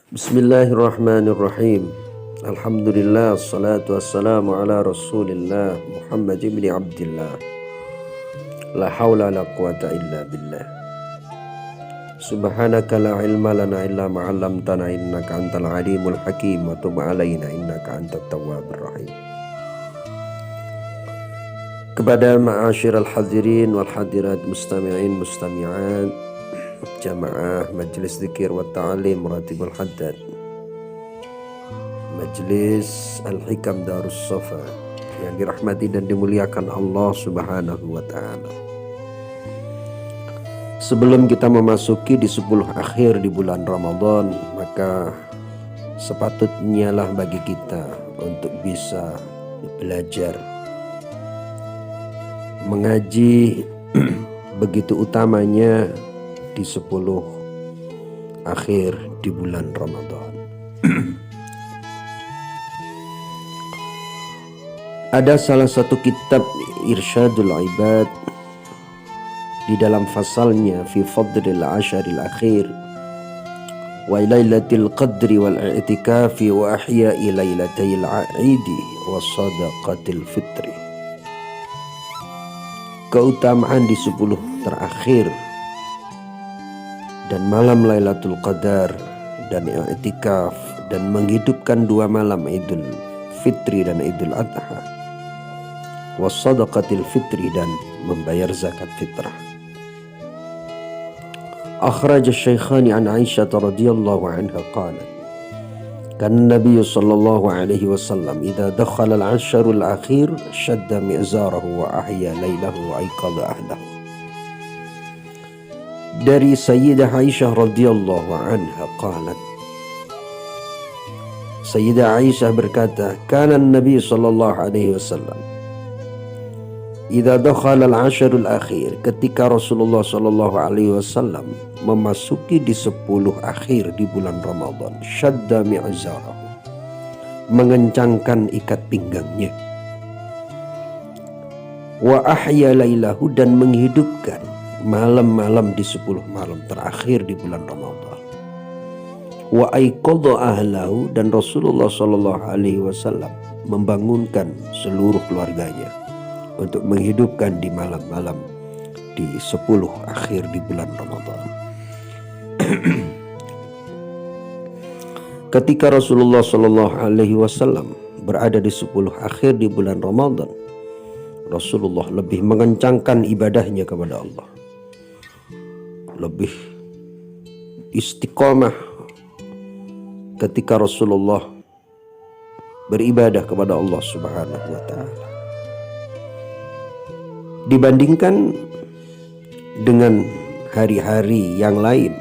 Bismillahirrahmanirrahim. Alhamdulillah, assalatu wassalamu ala rasulillah Muhammad ibn Abdillah. La hawla la quwata illa billah. Subhanaka la ilma lana illa ma'allamtana innaka antal alimul hakim wa tub alaina innaka antat tawwabur rahim. Kepada ma'asyiral hadirin wal hadirat, mustami'in mustami'at, jamaah Majlis Dzikir wa Ta'lim Ratibul Haddad, Majlis Al-Hikam Darus Safa yang dirahmati dan dimuliakan Allah Subhanahu wa Ta'ala. Sebelum kita memasuki di 10 akhir di bulan Ramadan, maka sepatutnya lah bagi kita untuk bisa belajar mengaji begitu utamanya di 10 akhir di bulan Ramadan. Ada salah satu kitab Irsyadul Ibad di dalam fasalnya fi fadlil asharil akhir wa lailatul qadri wal i'tikafi wa ahya'i lailatil aidi wa sadaqatil fitri. Keutamaan di 10 terakhir dan malam Lailatul Qadar dan i'tikaf dan menghidupkan 2 malam Idul Fitri dan Idul Adha, wassadaqatil fitri dan membayar zakat fitrah. Akhraj asy-Syaikhani an Aisyah radhiyallahu anha qalat kan Nabi sallallahu alaihi wasallam idza dakhala al-'ashrul akhir shadda mi'zarahu wa ahya lailahu wa ayqadha ahlahu. Dari Sayyidah Aisyah radhiyallahu anha qalat, Sayyidah Aisyah berkata, kana Nabi sallallahu alaihi wasallam idza dakhala al-'ashrul akhir, ketika Rasulullah sallallahu alaihi wasallam memasuki di 10 akhir di bulan Ramadan, syadda mi'zarahu, mengencangkan ikat pinggangnya, wa ahya lailahu, dan menghidupkan malam-malam di 10 malam terakhir di bulan Ramadan, wa aiqadha ahlahu, dan Rasulullah sallallahu alaihi wasallam membangunkan seluruh keluarganya untuk menghidupkan di malam-malam di 10 akhir di bulan Ramadan. Ketika Rasulullah sallallahu alaihi wasallam berada di 10 akhir di bulan Ramadan, Rasulullah lebih mengencangkan ibadahnya kepada Allah, lebih istiqomah ketika Rasulullah beribadah kepada Allah Subhanahu wa Ta'ala dibandingkan dengan hari-hari yang lain.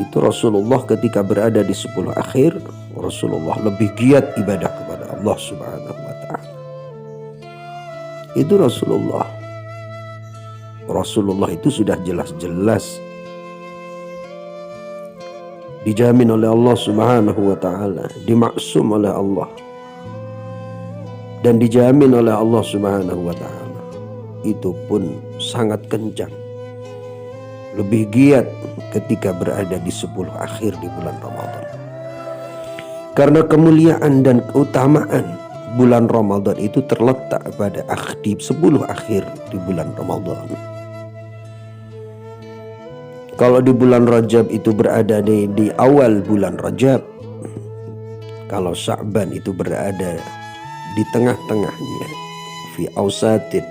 Itu Rasulullah ketika berada di 10 akhir, Rasulullah lebih giat ibadah kepada Allah Subhanahu wa Ta'ala. Itu Rasulullah itu sudah jelas-jelas dijamin oleh Allah Subhanahu wa Ta'ala, dimaksum oleh Allah, dan dijamin oleh Allah Subhanahu wa Ta'ala. Itu pun sangat kencang, lebih giat ketika berada di 10 akhir di bulan Ramadan. Karena kemuliaan dan keutamaan bulan Ramadan itu terletak pada di 10 akhir di bulan Ramadan. Kalau di bulan Rajab itu berada di awal bulan Rajab, kalau Sya'ban itu berada di tengah-tengahnya, fi ausatin,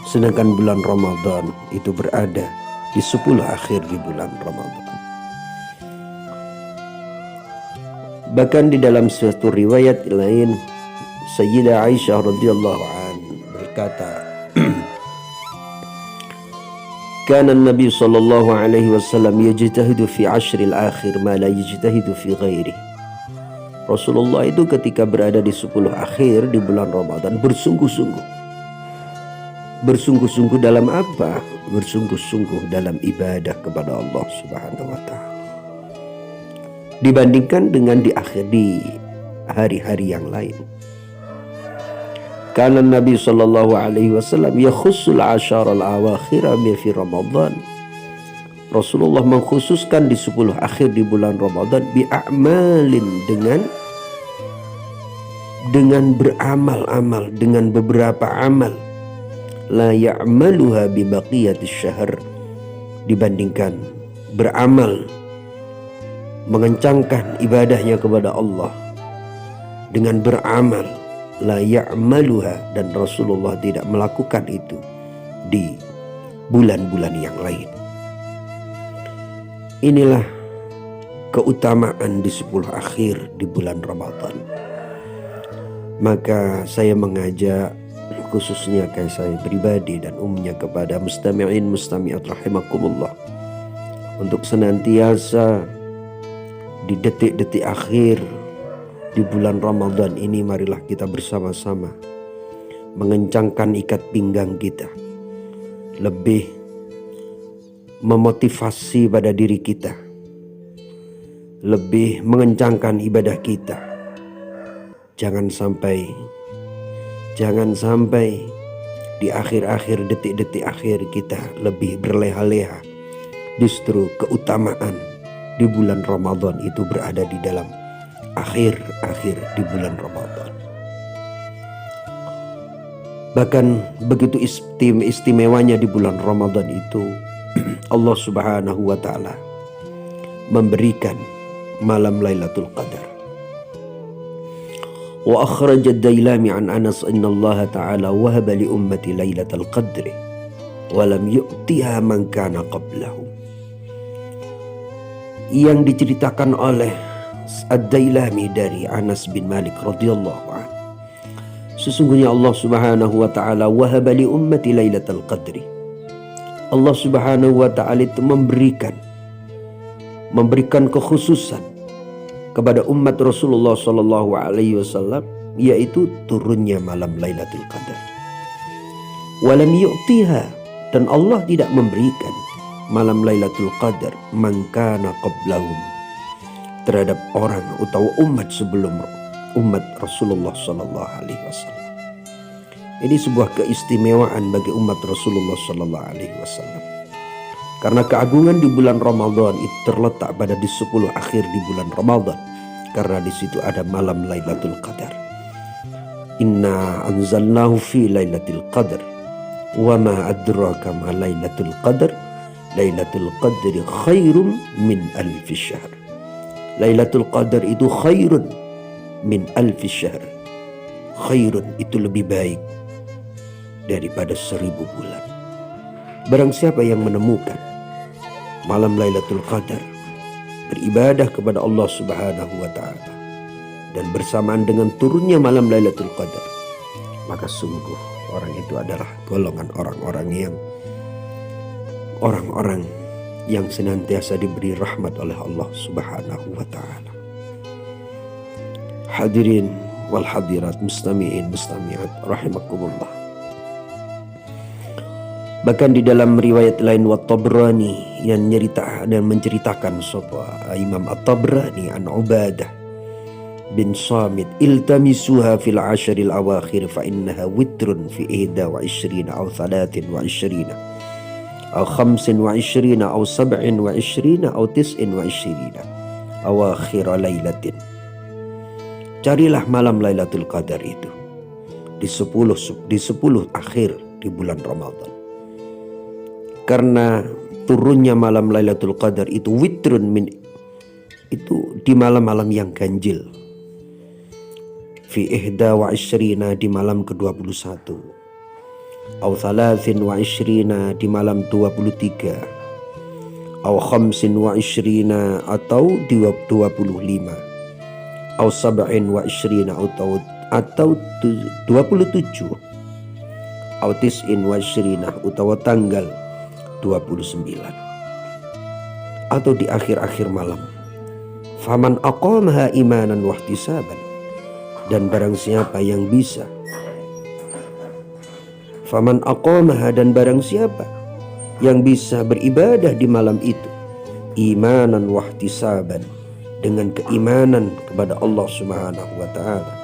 sedangkan bulan Ramadan itu berada di 10 akhir di bulan Ramadan. Bahkan di dalam suatu riwayat lain, Sayyidah Aisyah radhiyallahu anha berkata, kana Nabi sallallahu alaihi wasallam yajtahidu fi 'ashril akhir ma la yajtahidu fi ghairi. Rasulullah itu ketika berada di 10 akhir di bulan Ramadan bersungguh-sungguh dalam apa? Bersungguh-sungguh dalam ibadah kepada Allah Subhanahu wa Ta'ala, dibandingkan dengan di hari-hari yang lain. Karena Nabi sallallahu alaihi wasallam yakhussul 'asharal awakhir fi Ramadan Rasulullah mengkhususkan di 10 akhir di bulan Ramadan bi'amalin, dengan beramal-amal, dengan beberapa amal, la ya'maluha bi baqiyatis syahr, dibandingkan beramal mengencangkan ibadahnya kepada Allah dengan beramal la ya'maluha, dan Rasulullah tidak melakukan itu di bulan-bulan yang lain. Inilah keutamaan di 10 akhir di bulan Ramadan. Maka saya mengajak khususnya kayak saya pribadi dan umumnya kepada mustami'in mustami'at rahimakumullah untuk senantiasa di detik-detik akhir di bulan Ramadan ini, marilah kita bersama-sama mengencangkan ikat pinggang kita, lebih memotivasi pada diri kita, lebih mengencangkan ibadah kita. Jangan sampai di akhir-akhir detik-detik akhir kita lebih berleha-leha. Justru keutamaan di bulan Ramadan itu berada di dalam akhir-akhir di bulan Ramadan. Bahkan begitu istimewanya di bulan Ramadan itu, Allah Subhanahu wa ta'ala memberikan malam Lailatul Qadar. Wa akhraj ad-Dailami an Anas inna Allah ta'ala wahaba li ummati Lailatul Qadri wa lam yu'tiha man kana qablahum. Yang diceritakan oleh ad-Dailami dari Anas bin Malik radhiyallahu anhu, sesungguhnya Allah Subhanahu wa ta'ala wahaba li ummati Lailatul Qadri. Allah Subhanahu wa ta'ala itu memberikan kekhususan kepada umat Rasulullah sallallahu alaihi wasallam, yaitu turunnya malam Lailatul Qadar. Walam yu'tiha, dan Allah tidak memberikan malam Lailatul Qadar man kana qablahum, terhadap orang atau umat sebelum umat Rasulullah sallallahu alaihi wasallam. Ini sebuah keistimewaan bagi umat Rasulullah sallallahu alaihi wasallam. Karena keagungan di bulan Ramadan itu terletak pada di 10 akhir di bulan Ramadan. Karena di situ ada malam Lailatul Qadar. Inna anzalnahu fi Lailatul Qadar. Wa ma adraka ma Lailatul Qadar. Lailatul Qadri khairun min alfi syahr. Lailatul Qadar itu khairun min alfi syahr. Khairun itu lebih baik daripada 1000 bulan. Barang siapa yang menemukan malam Lailatul Qadar, beribadah kepada Allah Subhanahu wa ta'ala, dan bersamaan dengan turunnya malam Lailatul Qadar, maka sungguh orang itu adalah golongan orang-orang yang senantiasa diberi rahmat oleh Allah Subhanahu wa ta'ala. Hadirin wal hadirat, mustami'in mustami'at rahimakumullah. Bahkan di dalam riwayat lain Wat-Tabrani yang menceritakan Imam At-Tabrani an Ubadah bin Samit, iltamisuha fil ashril awakhir fa innaha witrun fi 21 aw 23 aw 25 aw 27 aw 29 awakhir lailatin. Carilah malam Lailatul Qadar itu di 10 akhir di bulan Ramadan. Karena turunnya malam Lailatul Qadar itu witrun itu di malam-malam yang ganjil. Fi 21 di malam ke-21. Au 23 di malam 23. Au 25 atau 25. Au 27 atau 27. Au 29 atau tanggal 29 atau di akhir-akhir malam. Faman aqamaha imanan wahtisaban, dan barang siapa yang bisa beribadah di malam itu imanan wahtisaban, dengan keimanan kepada Allah Subhanahu wa ta'ala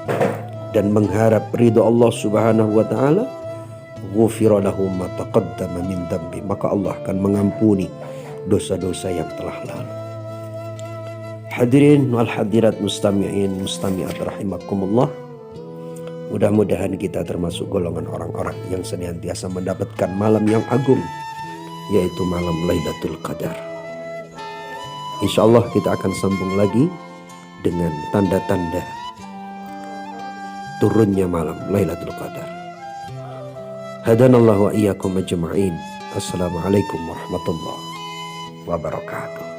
dan mengharap ridha Allah Subhanahu wa ta'ala, ghufira lahu ma taqaddama min dhanbi, maka Allah akan mengampuni dosa-dosa yang telah lalu. Hadirin wal hadirat mustami'in mustami'at rahimakumullah. Mudah-mudahan kita termasuk golongan orang-orang yang senantiasa mendapatkan malam yang agung, yaitu malam Lailatul Qadar. Insya Allah kita akan sambung lagi dengan tanda-tanda turunnya malam Lailatul Qadar. Hadanallahu wa iyyakum ajma'in. Assalamualaikum warahmatullahi wabarakatuh.